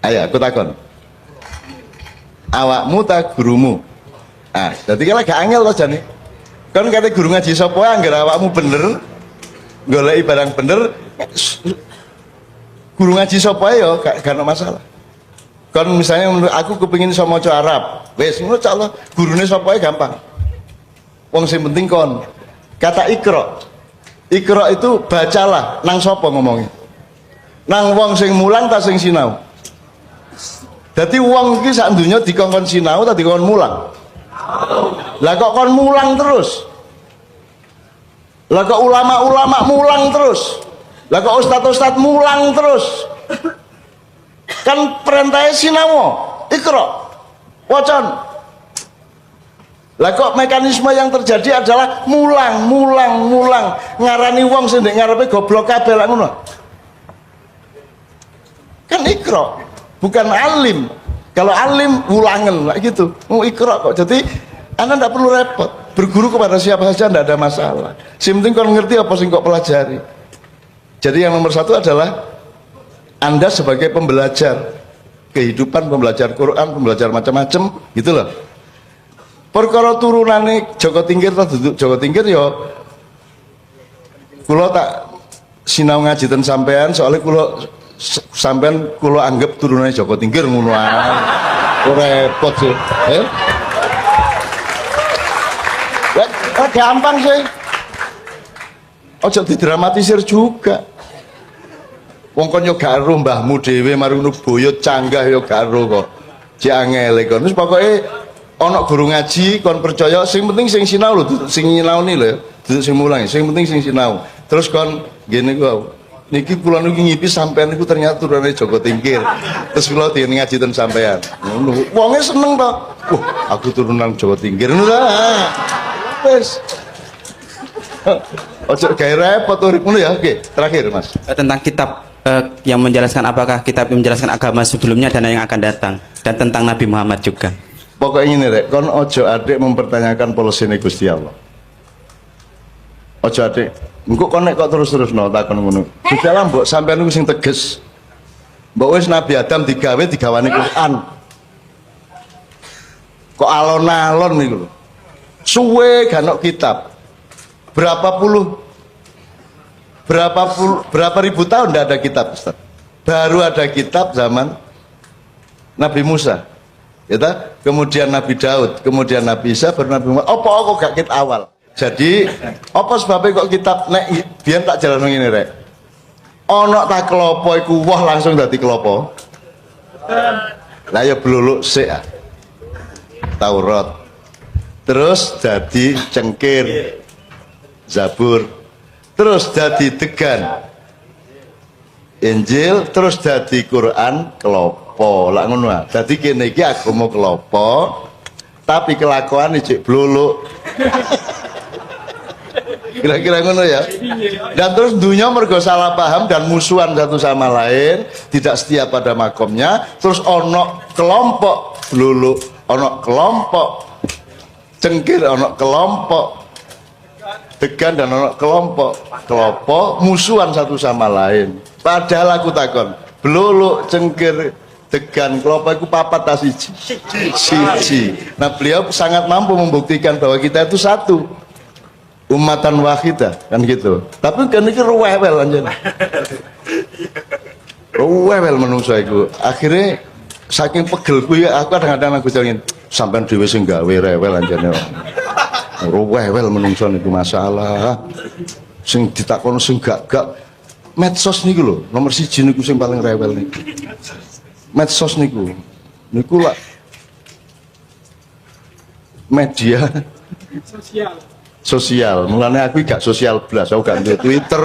Ayo aku takon. Awakmu ta gurumu? Ah, dadi kan lagi angel to jane. Kan kate guru ngaji sapa anggere awakmu bener, goleki barang bener, guru ngaji sapa ya gak ono masalah. Kan misalnya aku kepengin iso maca Arab, wis ngono cak Allah, gurune sapa gampang. Wong sing penting kon. Kata ikra. Ikra itu bacalah, nang sapa ngomongnya? Nang wong sing mulang ta sing sinau? Dadi wong iki sak donya dikongkon sinau ta dikongkon mulang? Lah kok kon mulang terus? Lah kok ulama-ulama mulang terus? Lah kok ustaz-ustaz mulang terus? Kan perintahnya sinau, ikra, wacan. Lah kok mekanisme yang terjadi adalah mulang, ngarani wong sing ndek ngarepe goblok kabeh lak ngono. Kan ikra, bukan alim. Kalau alim ulangan lah gitu. Mau ikra kok. Jadi Anda tidak perlu repot. Berguru kepada siapa saja tidak ada masalah. Yang penting kau ngerti apa sih kok pelajari. Jadi yang nomor satu adalah Anda sebagai pembelajar kehidupan, pembelajar Quran, pembelajar macam-macam, gitu loh. Perkara turunane Joko Tingkir atau duduk Joko Tingkir ya kula tak sinau ngaji ten sampean soalnya kula sampean kula anggap turunane Joko Tingkir ngono ae. Repot sih. Gampang sih. Ojo didramatisir juga. Wong kon yo gak ero mbahmu dhewe mari ngono boyot canggah yo gak ero kok. Cek angel kon. Wis pokoke ana guru ngaji kon percaya sing penting sing sinau lho, sing nyinaoni lho, duduk sing mulang. Sing penting sing sinau. Terus kon ngene ku niki kula niki ngipi sampean niku ternyata turune Joko Tingkir. Terus kula dene ngaji ten sampean. Ngono. Wonge seneng to. Wah, aku turunan Joko Tingkir ngono ta. Wis. Ojo gawe repot urip ngono ya. Oke, terakhir Mas. Tentang kitab yang menjelaskan apakah kitab yang menjelaskan agama sebelumnya dan yang akan datang, dan tentang Nabi Muhammad juga. Pokoknya ini rek, kon ojo adik mempertanyakan polisine Gusti Allah. Ojo adik, engko kon nek kok terus-terus no takon ngono. Gusti Allah mbok sampean niku sing tegas. Mbok wis Nabi Adam digawani Quran. Kok alon-alon niku lho. Suwe gak ono kitab. Berapa ribu tahun tidak ada kitab, Ustaz. Baru ada kitab zaman Nabi Musa, ya ta? Kemudian Nabi Daud, kemudian Nabi Isa, baru Nabi Muhammad. Apa kok gak kitab awal? Jadi apa sebabnya kok kitab nek biyen tak jalan ngene rek. Ana ta klopo iku woh langsung dadi klopo. Lah ya bluluk sik. Taurat. Terus jadi cengkir. Zabur, terus jadi degan Injil, terus jadi Quran kelopo lah ngono. Jadi kene iki agama kelopo tapi kelakuan cek bluluk. Kira-kira ngono ya. Dan terus dunia mergo salah paham dan musuhan satu sama lain, tidak setia pada makomnya. Terus ono kelompok bluluk, ono kelompok cengkir, ono kelompok degan, dan ono kelompok musuhan satu sama lain. Padahal aku takon bluluk cengkir degan kelompok itu papat ta siji. Nah beliau sangat mampu membuktikan bahwa kita itu satu umatan wahidah kan gitu. Tapi kan ini ruwewel anjir. Ruwewel menungso iku. Akhirnya saking pegelku ya aku kadang-kadang aku jalin sampean dhewe sing gawe rewel anjene. Ruwewel menungso niku masalah. Sing ditakon sing gak medsos niku lho, nomor 1 niku sing paling rewel niku. Medsos niku lah media sosial. Mulane aku gak sosial blas, aku gak duwe Twitter,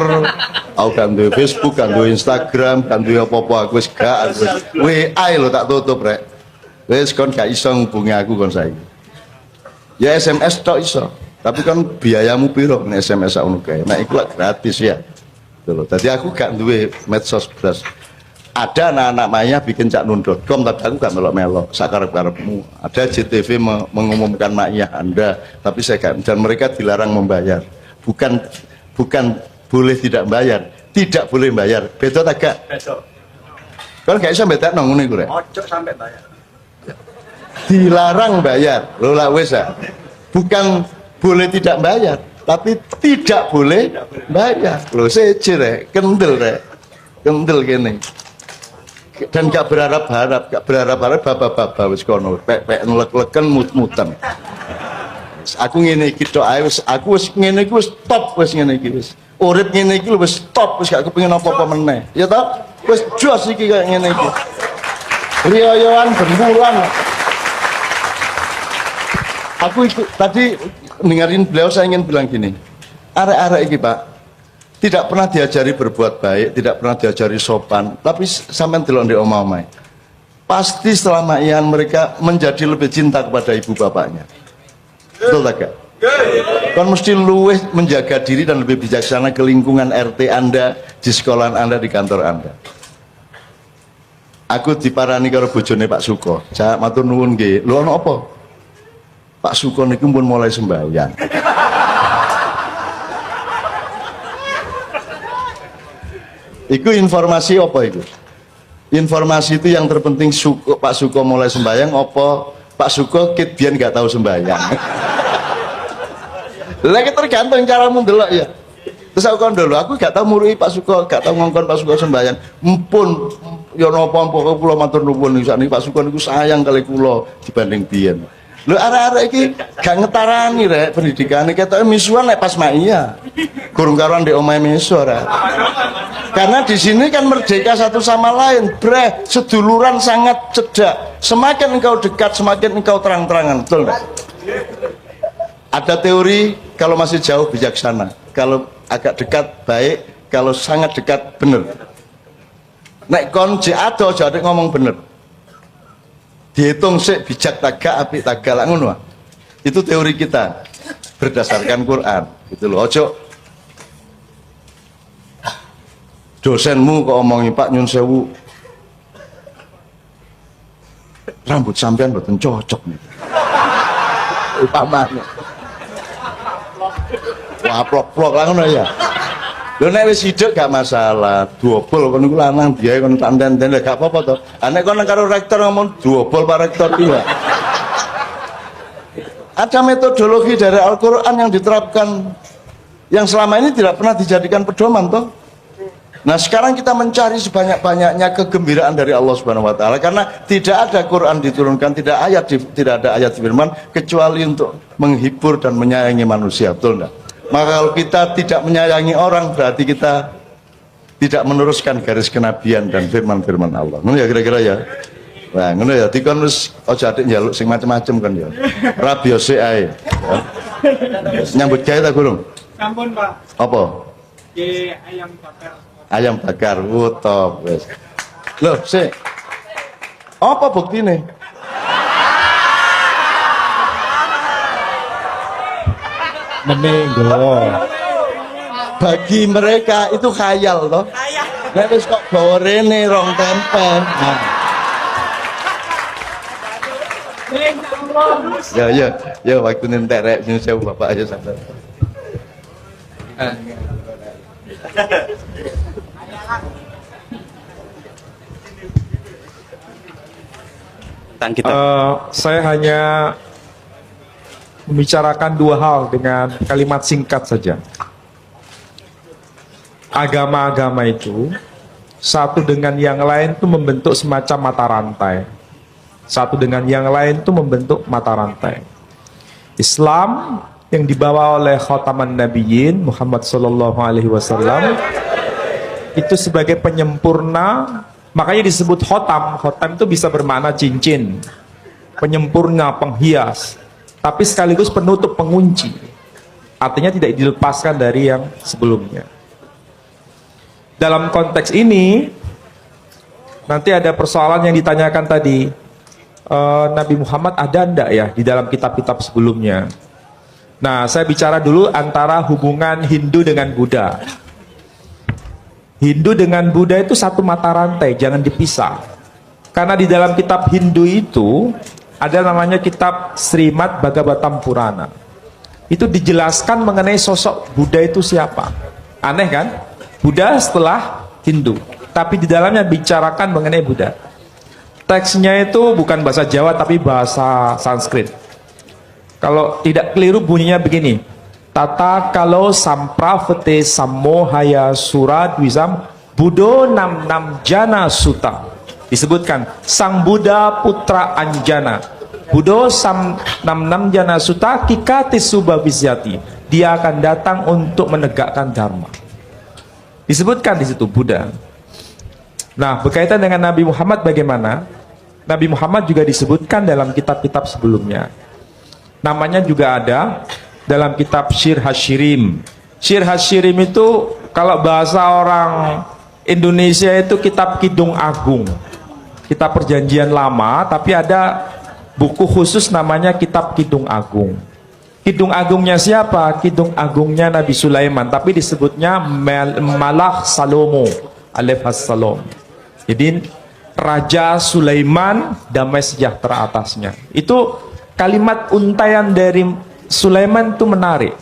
aku gak duwe Facebook, gak duwe Instagram, gak duwe apa-apa, aku wis gak. WA lho tak tutup rek. Wis kon gak iso ngubungi aku kon saiki. Ya SMS tok iso, tapi kan biayamu piro nek SMS ngono kae. Nek iku gratis ya. Lho, dadi aku gak duwe medsos blas. Ada anak-anak maya bikin caknun.com tapi aku gak melok-melok sakarep-karepmu. Ada JTV mengumumkan makiyah Anda, tapi saya gak, dan mereka dilarang membayar. Bukan boleh tidak bayar, tidak boleh bayar. Beda tak gak? Kan gak iso bedakno ngono iku rek. Ojo sampai bayar. Dilarang bayar. Lho lah wis ya. Bukan boleh tidak bayar, tapi tidak boleh bayar. Lho seje rek, kendel rek. Kendel kene. Dan gak berharap-harap, baba-baba wis kono. Pek ngelek-leken mut-mutan. Aku ngene iki tok ae wis, aku wis ngene iki wis top wis ngene iki wis. Urip ngene iki wis top wis gak kepengin apa-apa meneh. Ya toh? Wis jos iki kayak ngene iki. Riyoyoan benbulan. Aku ikut tadi dengerin beliau, saya ingin bilang gini. Arek-arek iki, Pak, tidak pernah diajari berbuat baik, tidak pernah diajari sopan, tapi sampean delok ndek omah-omah. Pasti selama ian mereka menjadi lebih cinta kepada ibu bapaknya. Betul tak, Kak? Kan mesti luwih menjaga diri dan lebih bijaksana ke lingkungan RT Anda, di sekolah Anda, di kantor Anda. Aku diparani karo bojone Pak Suko. Saya matur nuwun nggih. Lho ana apa? Pak Suko niku pun mulai sembahyang. Iku informasi apa itu? Informasi itu yang terpenting Pak Suko mulai sembahyang apa Pak Suko kit biyen gak tahu sembahyang. Lagi tergantung cara ndelok ya. Terus aku kon dulu, aku gak tahu murui Pak Suko, gak tahu ngongkon Pak Suko sembahyang. Mumpun ya napa-napa kula matur nuwun sakniki Pak Suko niku sayang kali kula dibanding biyen. Lho arek-arek iki gak ngetarani rek pendidikane ketoke misuan nek pas maia. Gurung karuan ndek omahe miso ora. Karena di sini kan merdeka satu sama lain, breh, seduluran sangat cedak. Semakin engkau dekat, semakin engkau terang-terangan, betul enggak? Ada teori kalau masih jauh bijaksana, kalau agak dekat baik, kalau sangat dekat bener. Nek kon ado aja ngomong bener. Dihitung sik bijak tagak apik tagak lak ngono. Itu teori kita berdasarkan Quran. Gitu loh. Ojo dosenmu kok omongi Pak nyun sewu. Rambut sampean mboten cocok nih. Upamane. Wah plok-plok lah ngono ya. Lho nek wis hidup gak masalah, duobol kon niku lanang biae kon tanten-tanten gak apa-apa to. Nek kon karo rektor ngomong duobol Pak Rektor iki. Ada metodologi dari Al-Qur'an yang diterapkan yang selama ini tidak pernah dijadikan pedoman toh. Nah, sekarang kita mencari sebanyak-banyaknya kegembiraan dari Allah Subhanahu wa taala karena tidak ada Quran diturunkan, tidak ada ayat firman kecuali untuk menghibur dan menyayangi manusia, betul enggak? Maka kalau kita tidak menyayangi orang berarti kita tidak meneruskan garis kenabian dan firman-firman Allah. Ngono ya kira-kira ya. Nah, ngono ya dikon wis aja atik njaluk sing macem-macem kan ya. Rabi sik ae. Nyambut gawe ta Gurung? Sampun, Pak. Apa? Ayam bakar. Ayam bakar, top wis. Loh, sik. Apa buktine? Menenggo. Bagi mereka itu khayal toh. Nek wis kok gawa rene rong tempe. Nah. Ya waktu nentek nyun sewu Bapak aja sampai. Tentang kita. Saya hanya membicarakan dua hal dengan kalimat singkat saja. Agama-agama itu satu dengan yang lain itu membentuk semacam mata rantai. Satu dengan yang lain itu membentuk mata rantai. Islam yang dibawa oleh Khataman Nabiyyin Muhammad sallallahu alaihi wasallam itu sebagai penyempurna, makanya disebut khotam. Khotam itu bisa bermakna cincin, penyempurna, penghias, tapi sekaligus penutup, pengunci. Artinya tidak dilepaskan dari yang sebelumnya. Dalam konteks ini nanti ada persoalan yang ditanyakan tadi, Nabi Muhammad ada ndak ya di dalam kitab-kitab sebelumnya. Nah, saya bicara dulu antara hubungan Hindu dengan Buddha. Hindu dengan Buddha itu satu mata rantai, jangan dipisah. Karena di dalam kitab Hindu itu ada namanya kitab Srimad Bhagavatam Purana. Itu dijelaskan mengenai sosok Buddha itu siapa. Aneh kan? Buddha setelah Hindu. tapi di dalamnya bicarakan mengenai Buddha. Teksnya itu bukan bahasa Jawa tapi bahasa Sanskrit. Kalau tidak keliru bunyinya begini. Tata kalau sampravete samohaya suradwisam Buddho nam nam jana suta. Disebutkan Sang Buddha putra Anjana. Buddho sam nam nam jana suta kikati subavisyati. Dia akan datang untuk menegakkan dharma. Disebutkan di situ Buddha. Nah, berkaitan dengan Nabi Muhammad bagaimana? Nabi Muhammad juga disebutkan dalam kitab-kitab sebelumnya. Namanya juga ada dalam kitab Syir Hashirim. Syir Hashirim itu kalau bahasa orang Indonesia itu kitab Kidung Agung. Kitab perjanjian lama, tapi ada buku khusus namanya kitab Kidung Agung. Kidung Agungnya siapa? Kidung Agungnya Nabi Sulaiman, tapi disebutnya Malak Salomo alaihissalam. Jadi Raja Sulaiman, damai sejahtera atasnya. Itu kalimat untayan dari Sulaiman itu menarik.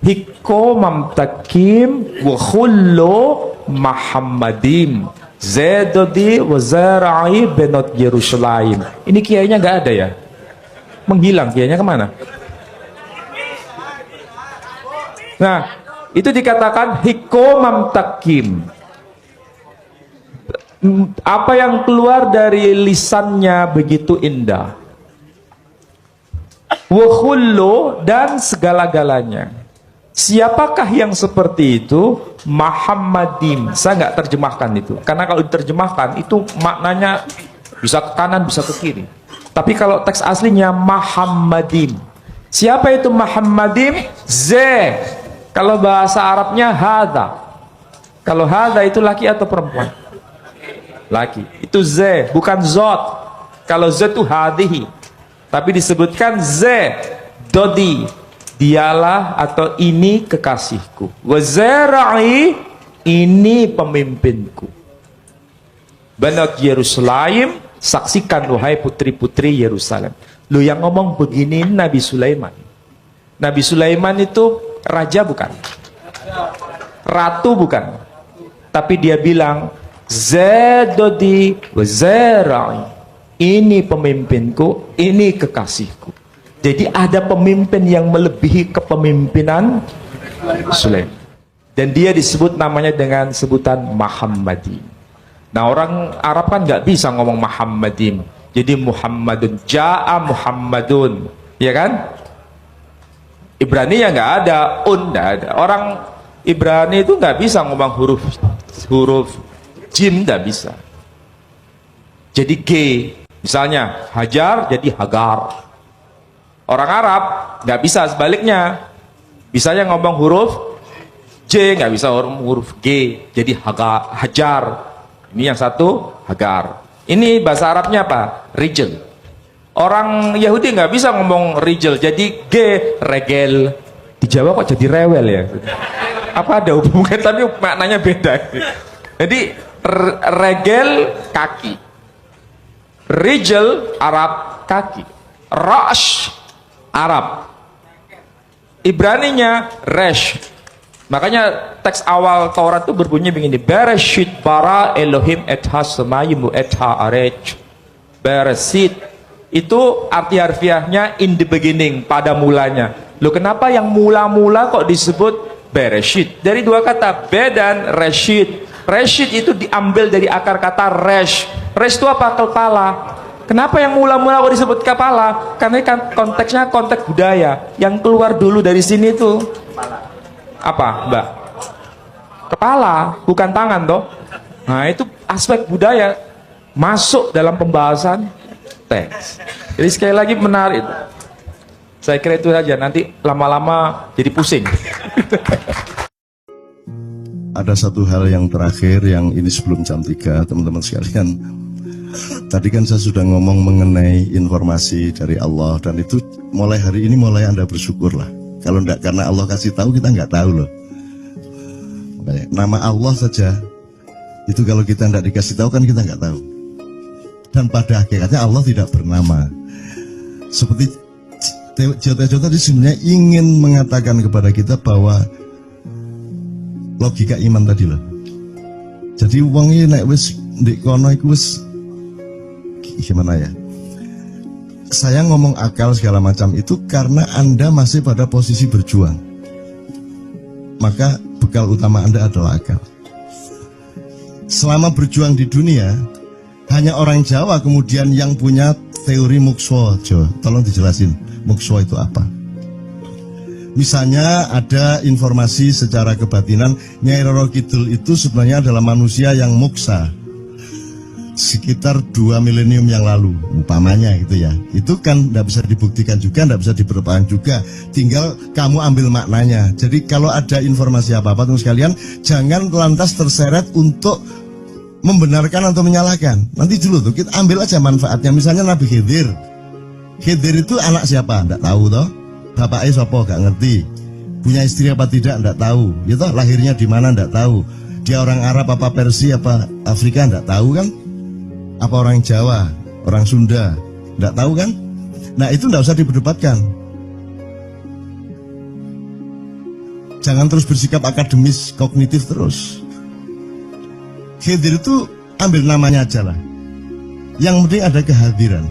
Hikko mamtakim wa khullo Muhammadim Zedodi wa zara'i benot Yerusalem. Ini kiainya nggak ada ya? Menghilang, kiainya kemana? Nah, itu dikatakan hikko mamtakim. Apa yang keluar dari lisannya begitu indah. Wa khullo, dan segala-galanya. Siapakah yang seperti itu? Muhammadim. Saya nggak terjemahkan itu, karena kalau diterjemahkan itu maknanya bisa ke kanan bisa ke kiri. Tapi kalau teks aslinya Muhammadim. Siapa itu Muhammadim? Ze. Kalau bahasa Arabnya hada. Kalau hada itu laki atau perempuan? Laki. Itu ze, bukan zot. Kalau ze itu hadihi. Tapi disebutkan ze, dodi. Dialah atau ini kekasihku. Wazara'i, ini pemimpinku. Banat Yerusalem, saksikan wahai putri-putri Yerusalem. Lu yang ngomong begini Nabi Sulaiman. Nabi Sulaiman itu raja bukan? Ratu bukan? Tapi dia bilang Zedodi wazara'i, ini pemimpinku, ini kekasihku. Jadi ada pemimpin yang melebihi kepemimpinan Sulaiman. Dan dia disebut namanya dengan sebutan Muhammadin. Nah, orang Arab kan nggak bisa ngomong Muhammadin. Jadi Muhammadun, Ja'a Muhammadun, ya kan? Ibrani ya nggak ada, nggak ada. Orang Ibrani itu nggak bisa ngomong huruf jim, nggak bisa. Jadi G, misalnya Hajar jadi Hagar. Orang Arab nggak bisa sebaliknya. Bisanya ngomong huruf J, nggak bisa huruf G, jadi Hajar. Ini yang satu Hagar. Ini bahasa Arabnya apa? Rijal. Orang Yahudi nggak bisa ngomong rijal, jadi G, regel. Di Jawa kok jadi rewel ya? Apa ada hubungan? Tapi maknanya beda. Jadi regel kaki, rijal Arab kaki, rash Arab, Ibraninya resh. Makanya teks awal Taurat itu berbunyi begini: Bereshit bara Elohim et ha-samayim et ha-arej. Bereshit itu arti harfiahnya in the beginning, pada mulanya. Loh, kenapa yang mula-mula kok disebut Bereshit? Dari dua kata, be dan reshit. Reshit itu diambil dari akar kata resh. Resh itu apa? Kepala. Kenapa yang mula-mula kok disebut kepala? Karena kan konteksnya konteks budaya. Yang keluar dulu dari sini itu apa, Mbak? Kepala, bukan tangan toh. Nah, itu aspek budaya masuk dalam pembahasan teks. Jadi sekali lagi menarik. Saya kira itu saja, nanti lama-lama jadi pusing. Ada satu hal yang terakhir, yang ini sebelum jam 3, teman-teman sekalian. Tadi kan saya sudah ngomong mengenai informasi dari Allah, dan itu mulai hari ini mulai Anda bersyukurlah. Kalau enggak karena Allah kasih tahu, kita enggak tahu loh. Makanya, nama Allah saja itu kalau kita enggak dikasih tahu kan kita enggak tahu. Dan pada hakikatnya Allah tidak bernama. Seperti Joto tadi sebenarnya ingin mengatakan kepada kita bahwa logika iman tadi loh, Jadi wong iki nek wis ndek kono iku wis gimana ya? Saya ngomong akal segala macam itu karena Anda masih pada posisi berjuang. Maka bekal utama Anda adalah akal. Selama berjuang di dunia, hanya orang Jawa kemudian yang punya teori mukswa. Tolong dijelasin, mukswa itu apa? Misalnya ada informasi secara kebatinan Nyai Roro Kidul itu sebenarnya adalah manusia yang muksa sekitar 2 milenium yang lalu, umpamanya gitu ya. Itu kan tidak bisa dibuktikan juga, tidak bisa diperpanjang juga. Tinggal kamu ambil maknanya. Jadi kalau ada informasi apa-apa teman sekalian, jangan lantas terseret untuk membenarkan atau menyalahkan. Nanti dulu tuh kita ambil aja manfaatnya. Misalnya Nabi Khidir. Khidir itu anak siapa? Tidak tahu toh. Bapaknya siapa? Gak ngerti. Punya istri apa tidak? Tidak tahu. Gitu, lahirnya di mana? Tidak tahu. Dia orang Arab apa Persia apa Afrika? Tidak tahu kan? Apa orang Jawa, orang Sunda? Tidak tahu kan? Nah itu tidak usah diperdebatkan. Jangan terus bersikap akademis, kognitif terus. Khidir itu ambil namanya aja lah. Yang penting ada kehadiran.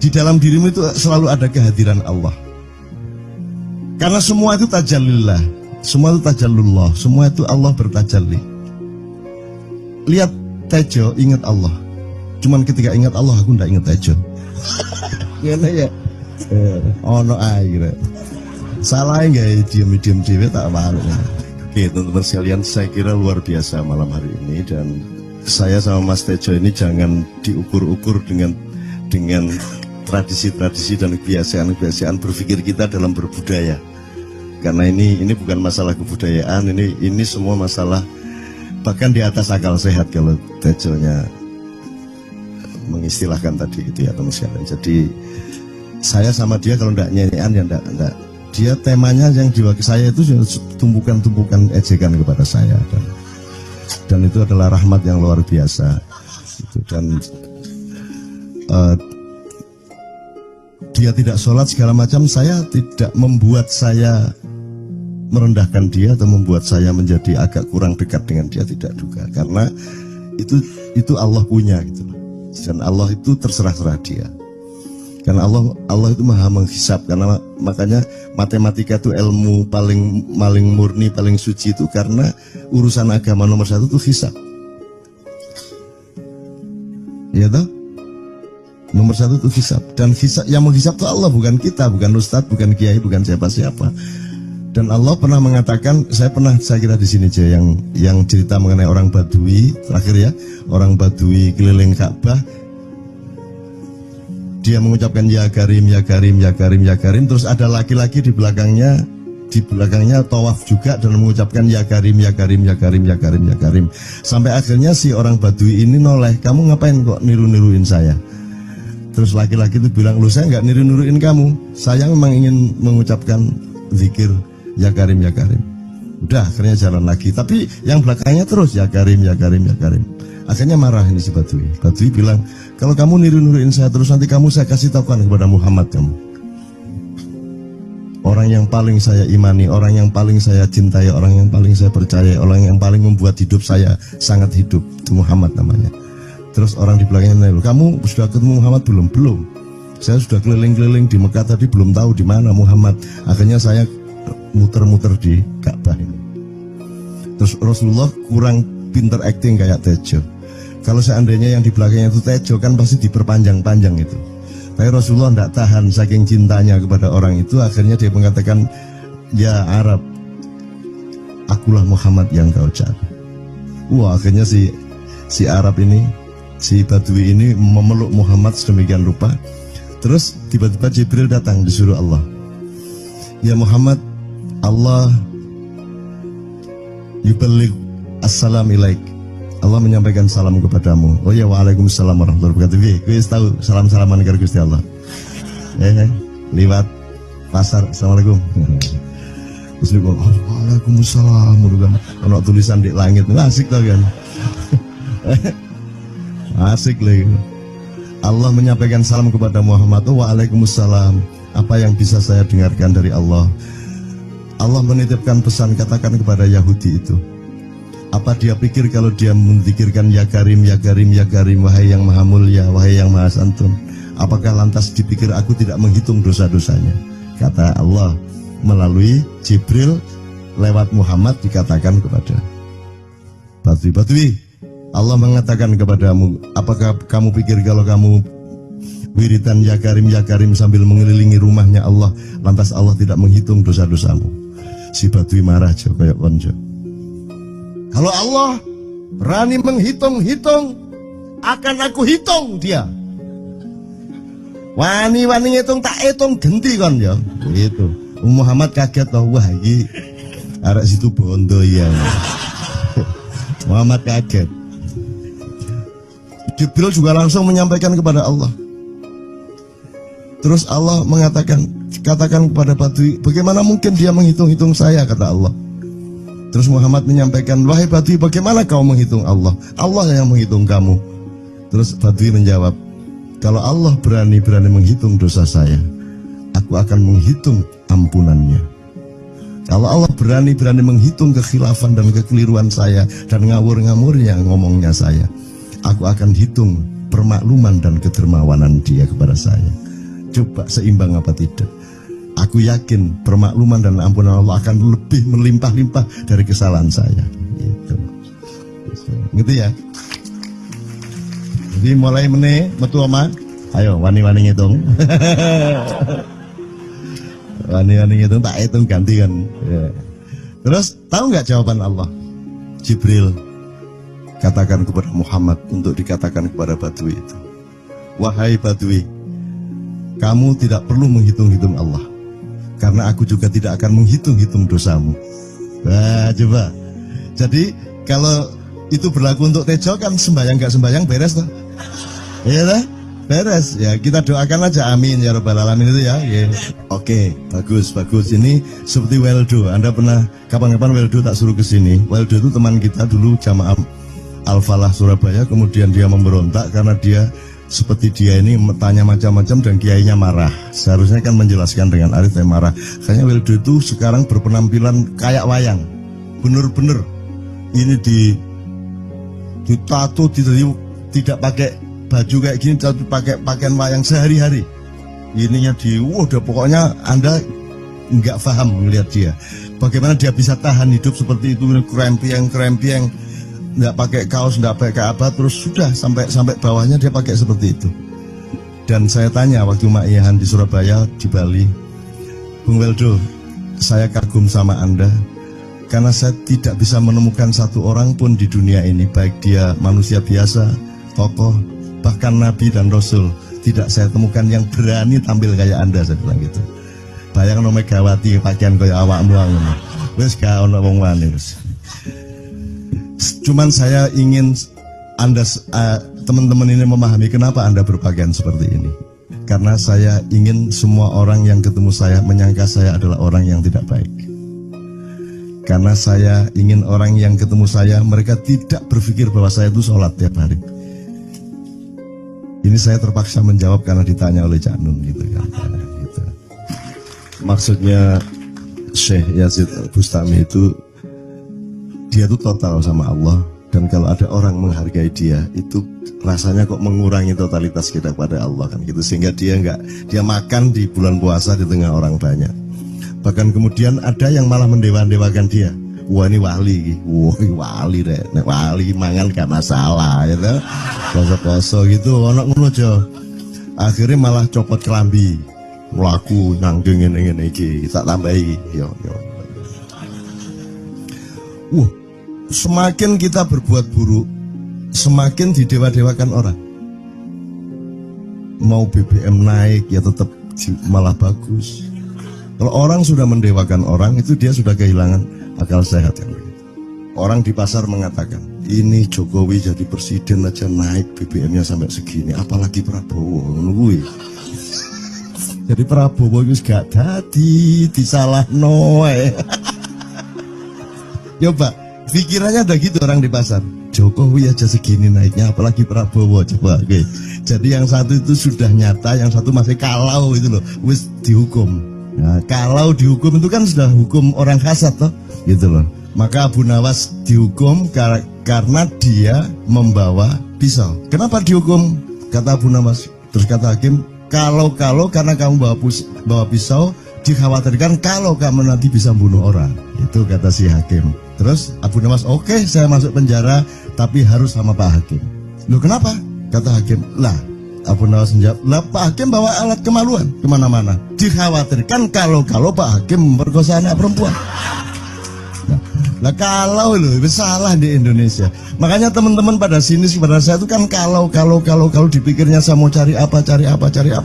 Di dalam dirimu itu selalu ada kehadiran Allah. Karena semua itu tajallillah, semua itu tajallullah, semua itu Allah bertajalli. Lihat Tejo, ingat Allah. Cuman ketika ingat Allah, aku ndak ingat Tejo. Gimana ya? Ono aja. Salah nggak diam-diam dewe tak malu. Oke teman-teman sekalian, saya kira luar biasa malam hari ini dan saya sama Mas Tejo ini jangan diukur-ukur dengan tradisi-tradisi dan kebiasaan-kebiasaan berpikir kita dalam berbudaya. Karena ini bukan masalah kebudayaan, ini semua masalah bahkan di atas akal sehat kalau Tejonya mengistilahkan tadi itu ya teman sekalian. Jadi saya sama dia kalau ndak nyanyian ya ndak. Dia temanya yang diwakili saya itu tumpukan-tumpukan ejekan kepada saya dan itu adalah rahmat yang luar biasa. Dan dia tidak sholat segala macam, saya tidak membuat saya merendahkan dia atau membuat saya menjadi agak kurang dekat dengan dia, tidak juga, karena itu Allah punya gitu. Dan Allah itu terserah-serah dia. Karena Allah itu maha menghisap, karena makanya matematika itu ilmu paling murni, paling suci itu karena urusan agama nomor 1 itu hisap. Ya toh? Nomor 1 itu hisap, dan hisap, yang menghisap itu Allah, bukan kita, bukan ustadz, bukan kiai, bukan siapa-siapa. Dan Allah pernah mengatakan, saya kira di sini aja yang cerita mengenai orang Badui terakhir ya, orang Badui keliling Ka'bah, dia mengucapkan ya Karim, ya Karim, ya Karim, ya Karim, terus ada laki-laki di belakangnya tawaf juga dan mengucapkan ya Karim, ya Karim, ya Karim, ya Karim, ya Karim, sampai akhirnya si orang Badui ini noleh, kamu ngapain kok niru-niruin saya? Terus laki-laki itu bilang, lu saya nggak niru-niruin kamu, saya memang ingin mengucapkan zikir ya Karim, ya Karim. Udah akhirnya jalan lagi, tapi yang belakangnya terus ya Karim, ya Karim, ya Karim. Akhirnya marah ini si Badui. Badui bilang, kalau kamu niru-niruin saya terus, nanti saya kasih tahukan kepada Muhammad kamu. Orang yang paling saya imani, orang yang paling saya cintai, orang yang paling saya percaya, orang yang paling membuat hidup saya sangat hidup, itu Muhammad namanya. Terus orang di belakangnya nanya, kamu sudah ketemu Muhammad belum? Belum. Saya sudah keliling-keliling di Mekah tadi, belum tahu di mana Muhammad. Akhirnya saya muter-muter di Ka'bah ini. Terus Rasulullah kurang pinter acting kayak Tejo. Kalau seandainya yang di belakangnya itu Tejo kan pasti diperpanjang-panjang itu. Tapi Rasulullah tidak tahan saking cintanya kepada orang itu, akhirnya dia mengatakan, ya Arab, akulah Muhammad yang kau cari. Wah, akhirnya si Arab ini, si Badui ini memeluk Muhammad sedemikian rupa. Terus tiba-tiba Jibril datang disuruh Allah, ya Muhammad, Allah yuballigh assalam ilaik, Allah menyampaikan salam kepadamu. Oh ya, waalaikumsalam warahmatullahi wabarakatuh. Gue tahu salam-salaman karo Gusti Allah. Lewat pasar, assalamualaikum. Terus dia bilang, waalaikumsalam. Kalau tulisan di langit, asik tau kan? Asik lagi. Allah menyampaikan salam kepada Muhammad. Oh, waalaikumsalam. Apa yang bisa saya dengarkan dari Allah? Allah menitipkan pesan, katakan kepada Yahudi itu, Apa dia pikir kalau dia menzikirkan ya Karim, ya Karim, ya Karim, wahai yang maha mulia, wahai yang maha santun, apakah lantas dipikir aku tidak menghitung dosa-dosanya? Kata Allah melalui Jibril lewat Muhammad dikatakan kepada Badui, Allah mengatakan kepadamu, apakah kamu pikir kalau kamu wiridan ya Karim sambil mengelilingi rumahnya Allah, lantas Allah tidak menghitung dosa-dosamu? Si Badui marah aja kayak konco. Kalau Allah berani menghitung-hitung, akan aku hitung dia. Wani-wani ngitung tak hitung genti kon ya. Gitu. Muhammad kaget toh, wah iki arek situ bondo ya. Muhammad kaget. Jibril juga langsung menyampaikan kepada Allah. Terus Allah mengatakan, katakan kepada Badui, bagaimana mungkin dia menghitung-hitung saya, kata Allah. Terus Muhammad menyampaikan, wahai Badui, bagaimana kau menghitung Allah? Allah yang menghitung kamu. Terus Badui menjawab, kalau Allah berani-berani menghitung dosa saya, aku akan menghitung ampunannya. Kalau Allah berani-berani menghitung kekhilafan dan kekeliruan saya dan ngawur-ngawurnya ngomongnya saya, aku akan hitung permakluman dan kedermawanan dia kepada saya. Coba seimbang apa tidak? Aku yakin permakluman dan ampunan Allah akan lebih melimpah-limpah dari kesalahan saya. Gitu ya. Jadi mulai metu oma, ayo wani-wani ngitung. Wani-wani ngitung tak hitung ganti kan. Ya. Terus tahu nggak jawaban Allah? Jibril katakan kepada Muhammad untuk dikatakan kepada Badui itu, wahai Badui, kamu tidak perlu menghitung-hitung Allah, karena aku juga tidak akan menghitung-hitung dosamu. Nah, coba. Jadi kalau itu berlaku untuk Tejo kan sembahyang gak sembahyang beres toh? Iya toh? Beres. Ya kita doakan aja amin ya rabbal alamin itu ya. Yeah. Oke, bagus. Ini seperti Weldo. Anda pernah kapan-kapan Weldo tak suruh ke sini. Weldo itu teman kita dulu jamaah Al-Falah Surabaya, kemudian dia memberontak karena dia seperti dia ini tanya macam-macam dan kiainya marah. Seharusnya kan menjelaskan dengan arif yang marah. Kayaknya Weldo itu sekarang berpenampilan kayak wayang. Bener-bener ini ditato, tidak pakai baju kayak gini, tapi pakai pakaian wayang sehari-hari. Ininya udah pokoknya Anda nggak paham melihat dia. Bagaimana dia bisa tahan hidup seperti itu, krempieng, nggak pakai kaos, nggak pakai apa, terus sudah sampai bawahnya dia pakai seperti itu. Dan saya tanya waktu Ma'iyahan di Surabaya, di Bali, Bung Weldo, saya kagum sama Anda karena saya tidak bisa menemukan satu orang pun di dunia ini, baik dia manusia biasa, tokoh, bahkan Nabi dan Rasul, tidak saya temukan yang berani tampil kayak Anda. Saya bilang gitu. Bayang no Megawati pakaian kayak awakmu ngono. Wis gak ono wong wani. Cuman saya ingin Anda teman-teman ini memahami kenapa Anda berpakaian seperti ini. Karena saya ingin semua orang yang ketemu saya menyangka saya adalah orang yang tidak baik. Karena saya ingin orang yang ketemu saya, mereka tidak berpikir bahwa saya itu sholat tiap hari. Ini saya terpaksa menjawab karena ditanya oleh Cak Nun gitu kan. Gitu. Maksudnya Syekh Yazid Bustami itu, dia itu total sama Allah, dan kalau ada orang menghargai dia itu rasanya kok mengurangi totalitas kita pada Allah kan gitu, sehingga dia makan di bulan puasa di tengah orang banyak. Bahkan kemudian ada yang malah mendewa-dewakan dia. Wah ini wali, wali deh, wali mangan gak masalah, ya gitu. Poso-poso gitu, ono ngono aja. Akhirnya malah copot kelambi, melaku nanggeng ini tak tambahi, yo. Semakin kita berbuat buruk, semakin didewa-dewakan orang. Mau BBM naik ya tetap malah bagus. Kalau orang sudah mendewakan orang, itu dia sudah kehilangan akal sehat yang begitu. Orang di pasar mengatakan, ini Jokowi jadi presiden aja naik BBM-nya sampai segini, apalagi Prabowo nungguin. Jadi Prabowo itu gak tadi disalah noe. Coba pikirannya ada gitu orang di pasar. Jokowi aja segini naiknya, apalagi Prabowo, coba. Okay. Jadi yang satu itu sudah nyata, yang satu masih kalau itu loh, wis dihukum. Nah, kalau dihukum itu kan sudah hukum orang kasat toh, gitu loh. Maka Abu Nawas dihukum karena dia membawa pisau. Kenapa dihukum? Kata Abu Nawas. Terus kata hakim, kalau karena kamu bawa pisau, dikhawatirkan kalau kamu nanti bisa bunuh orang. Itu kata si hakim. Terus Abu Nawas, oke, saya masuk penjara, tapi harus sama Pak Hakim. Loh kenapa? Kata hakim, lah Abu Nawas menjawab, lah Pak Hakim bawa alat kemaluan kemana-mana. Dikhawatirkan kalau Pak Hakim memperkosa anak perempuan. Lah kalau loh, salah di Indonesia. Makanya teman-teman pada sinis kepada saya itu kan kalau dipikirnya saya mau cari apa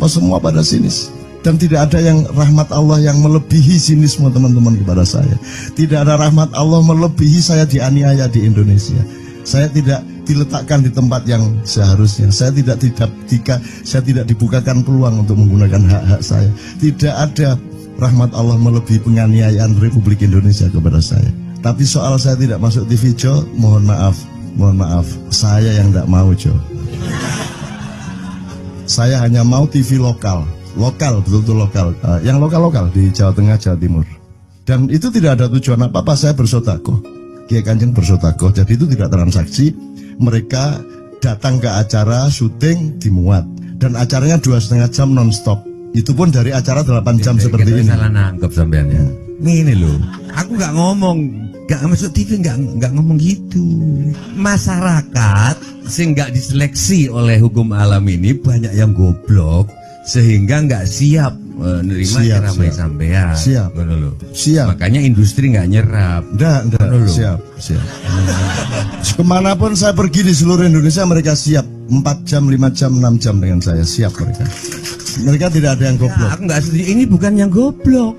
semua pada sinis. Dan tidak ada yang rahmat Allah yang melebihi sinisme teman-teman kepada saya. Tidak ada rahmat Allah melebihi saya dianiaya di Indonesia. Saya tidak diletakkan di tempat yang seharusnya. Saya tidak dibukakan peluang untuk menggunakan hak-hak saya. Tidak ada rahmat Allah melebihi penganiayaan Republik Indonesia kepada saya. Tapi soal saya tidak masuk TV Jo, mohon maaf, saya yang tidak mau Jo. Saya hanya mau TV lokal, betul-betul lokal, yang lokal di Jawa Tengah, Jawa Timur. Dan itu tidak ada tujuan apa-apa, saya bersodakoh, Kiai Kanjeng bersodakoh, jadi itu tidak transaksi. Mereka datang ke acara syuting dimuat, dan acaranya 2,5 jam non-stop. Itu pun dari acara 8 jam seperti ini. Salah nangkep sampean ya. Ini loh, aku nggak ngomong, nggak masuk TV, nggak ngomong gitu. Masyarakat sing nggak diseleksi oleh hukum alam ini banyak yang goblok sehingga nggak siap menerima ceramah sampean. Siap. Makanya industri nggak nyerap. Siap. Kemanapun saya pergi di seluruh Indonesia mereka siap 4 jam, 5 jam, 6 jam dengan saya, siap mereka. Mereka tidak ada yang goblok. Aku nggak setuju. Ini bukan yang goblok.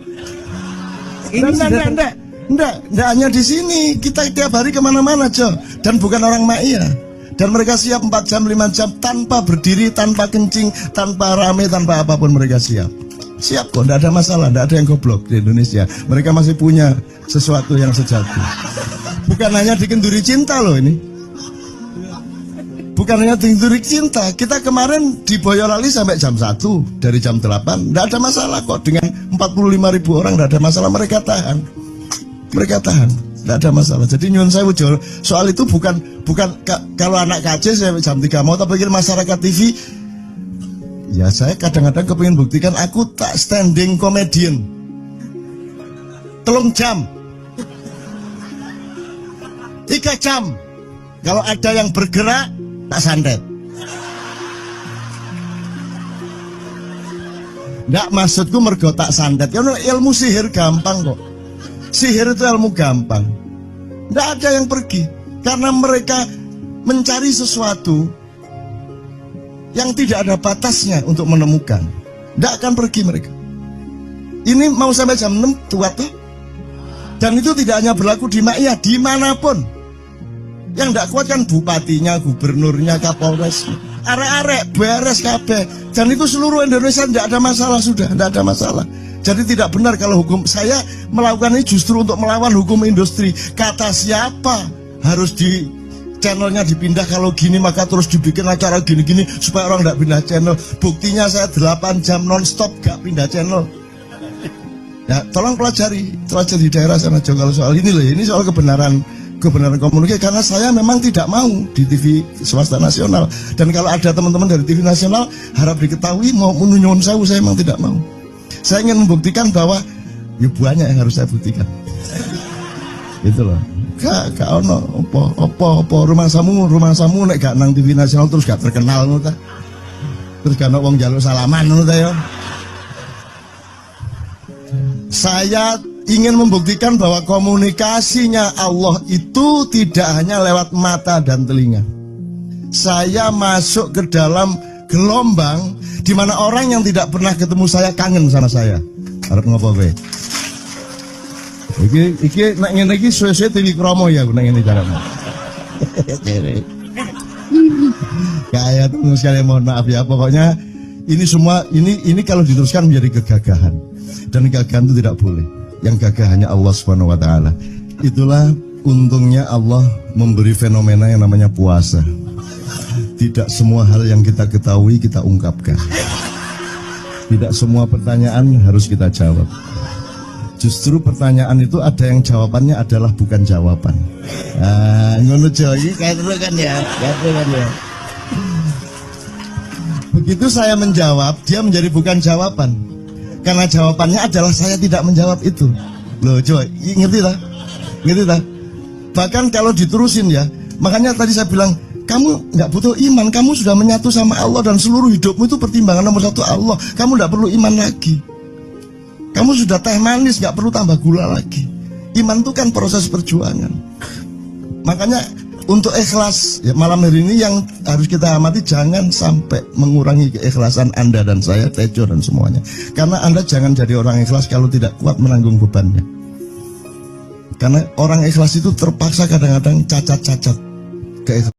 Enggak hanya di sini, kita tiap hari kemana-mana Jo, dan bukan orang Ma'iyah. Dan mereka siap 4 jam, 5 jam tanpa berdiri, tanpa kencing, tanpa rame, tanpa apapun mereka siap. Siap kok, tidak ada masalah, tidak ada yang goblok di Indonesia. Mereka masih punya sesuatu yang sejati. Bukan hanya dikenduri cinta loh ini. Bukan hanya dikenduri cinta. Kita kemarin di Boyolali sampai jam 1, dari jam 8. Tidak ada masalah kok, dengan 45.000 orang tidak ada masalah, mereka tahan. Tidak ada masalah. Jadi nyuwun saya soal itu bukan kalau anak KJ saya jam 3 mau tak pikir masyarakat TV. Ya saya kadang-kadang kepingin buktikan aku tak standing comedian 3 jam 3 jam. Kalau ada yang bergerak tak santet. Nggak, maksudku mergo tak santet. Karena ilmu sihir gampang kok. Sihir itu ilmu gampang. Nggak ada yang pergi karena mereka mencari sesuatu yang tidak ada batasnya untuk menemukan. Nggak akan pergi mereka. Ini mau sampai jam 6 tuat tuh. Dan itu tidak hanya berlaku di Ma'iyah, dimanapun. Yang tidak kuat kan bupatinya, gubernurnya, kapolres, arek-arek beres kabeh. Dan itu seluruh Indonesia tidak ada masalah, sudah tidak ada masalah. Jadi tidak benar kalau hukum, saya melakukan ini justru untuk melawan hukum industri. Kata siapa harus di channelnya dipindah, kalau gini maka terus dibikin acara gini-gini supaya orang tidak pindah channel. Buktinya saya 8 jam non-stop gak pindah channel. Ya tolong pelajari di daerah sana juga kalau soal ini loh, ini soal kebenaran komunikasi, karena saya memang tidak mau di TV swasta nasional. Dan kalau ada teman-teman dari TV nasional harap diketahui mau menunyun saya memang tidak mau. Saya ingin membuktikan bahwa ya banyak yang harus saya buktikan. Itu loh. Gak ono apa rumah samu nek gak nang TV nasional terus gak terkenal ngono ta. Terus gak ono wong njaluk salaman ngono ta ya. Saya ingin membuktikan bahwa komunikasinya Allah itu tidak hanya lewat mata dan telinga. Saya masuk ke dalam gelombang di mana orang yang tidak pernah ketemu saya kangen sama saya. Harap ngopo kowe? Iki nek ngene iki suwe-suwe TV Kromo ya nek ngene carane. Kayak terus sekali mohon maaf ya, pokoknya ini semua ini kalau diteruskan menjadi kegagahan. Dan kegagahan itu tidak boleh. Yang gagah hanya Allah Subhanahu wa taala. Itulah untungnya Allah memberi fenomena yang namanya puasa. Tidak semua hal yang kita ketahui kita ungkapkan. Tidak semua pertanyaan harus kita jawab. Justru pertanyaan itu ada yang jawabannya adalah bukan jawaban. Ngono Jo, iki kan ya. Begitu saya menjawab, dia menjadi bukan jawaban. Karena jawabannya adalah saya tidak menjawab itu. Loh Jo, ngerti tak? Ngerti tak? Bahkan kalau diterusin ya, makanya tadi saya bilang, kamu nggak butuh iman, kamu sudah menyatu sama Allah dan seluruh hidupmu itu pertimbangan nomor satu Allah. Kamu nggak perlu iman lagi. Kamu sudah teh manis, nggak perlu tambah gula lagi. Iman itu kan proses perjuangan. Makanya untuk ikhlas ya, malam hari ini yang harus kita amati, jangan sampai mengurangi keikhlasan Anda dan saya, Tejo dan semuanya. Karena Anda jangan jadi orang ikhlas kalau tidak kuat menanggung bebannya. Karena orang ikhlas itu terpaksa kadang-kadang cacat-cacat keikhlasan.